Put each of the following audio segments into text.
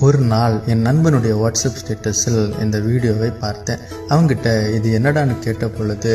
ஒரு நாள் என் நண்பனுடைய வாட்ஸ்அப் ஸ்டேட்டஸில் இந்த வீடியோவை பார்த்தேன். அவங்கிட்ட இது என்னடான்னு கேட்ட பொழுது,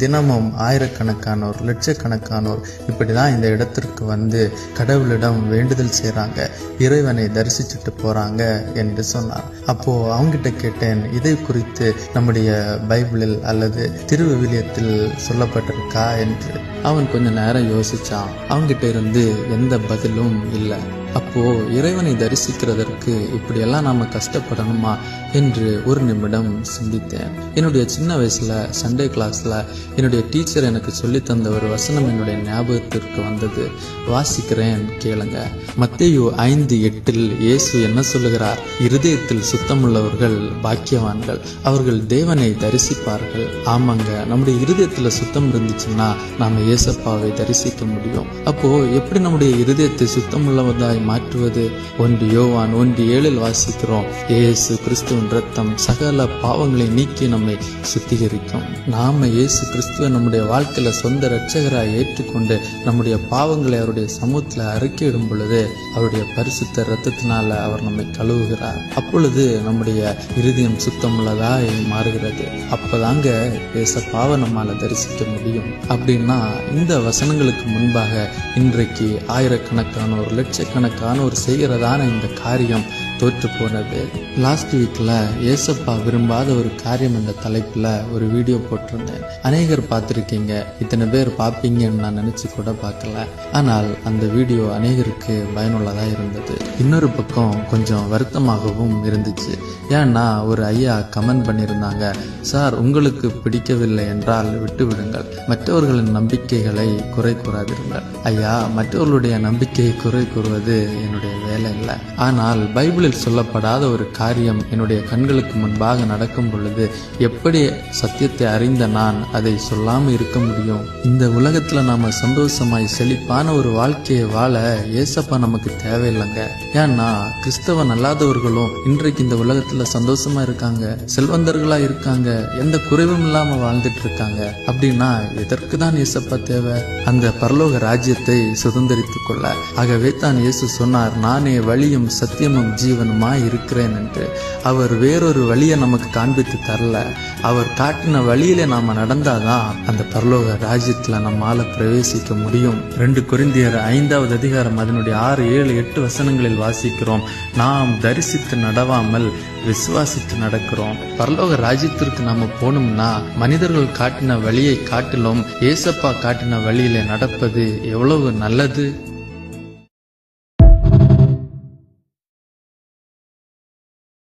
தினமும் ஆயிரக்கணக்கானோர் லட்சக்கணக்கானோர் இப்படி தான் இந்த இடத்திற்கு வந்து கடவுளிடம் வேண்டுதல் செய்கிறாங்க, இறைவனை தரிசிச்சுட்டு போகிறாங்க என்று சொன்னார். அப்போது அவங்கிட்ட கேட்டேன், இதை குறித்து நம்முடைய பைபிளில் அல்லது திருவிவிலியத்தில் சொல்லப்பட்டிருக்கா என்று. அவன் கொஞ்ச நேரம் யோசிச்சான். அவங்கிட்ட இருந்து எந்த பதிலும் இல்லை. அப்போ இறைவனை தரிசிக்கிறதற்கு இப்படியெல்லாம் நாம கஷ்டப்படணுமா என்று ஒரு நிமிடம் சிந்தித்தேன். என்னுடைய சின்ன வயசுல சண்டே கிளாஸ்ல என்னுடைய டீச்சர் எனக்கு சொல்லி தந்த ஒரு வசனம் என்னுடைய ஞாபகத்திற்கு வந்தது. வாசிக்கிறேன், கேளுங்க. மத்தேயு 5:8 இயேசு என்ன சொல்லுகிறார்? இருதயத்தில் சுத்தமுள்ளவர்கள் பாக்கியவான்கள், அவர்கள் தேவனை தரிசிப்பார்கள். ஆமாங்க, நம்முடைய இருதயத்துல சுத்தம் இருந்துச்சுன்னா நாம இயேசப்பாவை தரிசிக்க முடியும். அப்போ எப்படி நம்முடைய இருதயத்தை சுத்தமுள்ளவதாய் மாற்றுவது? 1 யோவான் 1:7 வாசிக்கிறோம், இயேசு கிறிஸ்துவின் இரத்தம் சகல பாவங்களை நீக்கி நம்மை சுத்திகரிக்கும். நாம இயேசு கிறிஸ்துவை நம்முடைய வாழ்க்கையில சொந்த இரட்சகராய் ஏற்றுக்கொண்டு நம்முடைய பாவங்களை அவருடைய சமூகத்துல அறிக்கையிடும் பொழுது அவருடைய பரிசுத்த இரத்தத்தினால அவர் நம்மை கழுவுகிறார். அப்பொழுது நம்முடைய இருதயம் சுத்தமுள்ளதாய் மாறுகிறது. அப்பதாங்க இயேசப்பாவை நம்மால தரிசிக்க முடியும். அப்படின்னா இந்த வசனங்களுக்கு முன்பாக இன்றைக்கு ஆயிரக்கணக்கானோர் லட்சக்கணக்கானோர் செய்கிறதான இந்த காரியம் தோற்று போனது. லாஸ்ட் வீக்ல ஏசப்பா விரும்பாத ஒரு காரியம் என்ற தலைப்புல ஒரு வீடியோ போட்டிருந்தேன். அநேகர் பார்த்திருக்கீங்க, இத்தனை பேர் பார்ப்பீங்கன்னு நான் நினைச்சு கூட பார்க்கல. ஆனால் அந்த வீடியோ அநேகருக்கு பயனுள்ளதா இருந்தது. இன்னொரு பக்கம் கொஞ்சம் வருத்தமாகவும் இருந்துச்சு. ஏன்னா ஒரு ஐயா கமெண்ட் பண்ணியிருந்தாங்க, சார் உங்களுக்கு பிடிக்கவில்லை என்றால் விட்டு விடுங்கள், மற்றவர்களின் நம்பிக்கைகளை குறை கூறாதிருங்கள். ஐயா, மற்றவர்களுடைய நம்பிக்கையை குறை கூறுவது என்னுடைய வேலை இல்லை. ஆனால் பைபிளில் சொல்லப்படாத ஒரு காரியம் என்னுடைய கண்களுக்கு முன்பாக நடக்கும் பொழுது எப்படி சத்தியத்தை அறிந்த நான் அதை சொல்லாம இருக்க முடியும்? இந்த உலகத்துல நாம சந்தோஷமாய் செழிப்பான ஒரு வாழ்க்கையை வாழ ஏசப்பா நமக்கு தேவையில்லைங்க. ஏன்னா கிறிஸ்தவன் அல்லாதவர்களும் இன்றைக்கு இந்த உலகத்துல சந்தோஷமா இருக்காங்க, செல்வந்தர்களா இருக்காங்க, எந்த குறைவும் இல்லாம வாழ்ந்துட்டு இருக்காங்க. அப்படின்னா எதற்கு தான் ஏசப்பா தேவை? அந்த பரலோக ராஜ்யத்தை சுதந்திரித்துக் கொள்ள. ஆகவே தான் இயேசு சொன்னார், நானே வழியும் சத்தியமும் ஜீவனுமாய் இருக்கிறேன் என்று. அவர் வேறொரு வழியை நமக்கு காண்பித்து தரல. அவர் காட்டின வழியில நாம நடந்தாதான் அந்த பரலோக ராஜ்யத்துல நம்மால பிரவேசிக்க முடியும். 2 கொரிந்தியர் 5வது அதிகாரம் அதனுடைய 6, 7, 8 வசனங்களில் வாசிக்கிறோம், நாம் தரிசித்து நடவாமல் விசுவாசித்து நடக்கிறோம். பரலோக ராஜ்யத்திற்கு நாம போனோம்னா மனிதர்கள் காட்டின வழியை காட்டிலும் ஏசப்பா காட்டின வழியில நடப்பது எவ்வளவு நல்லது.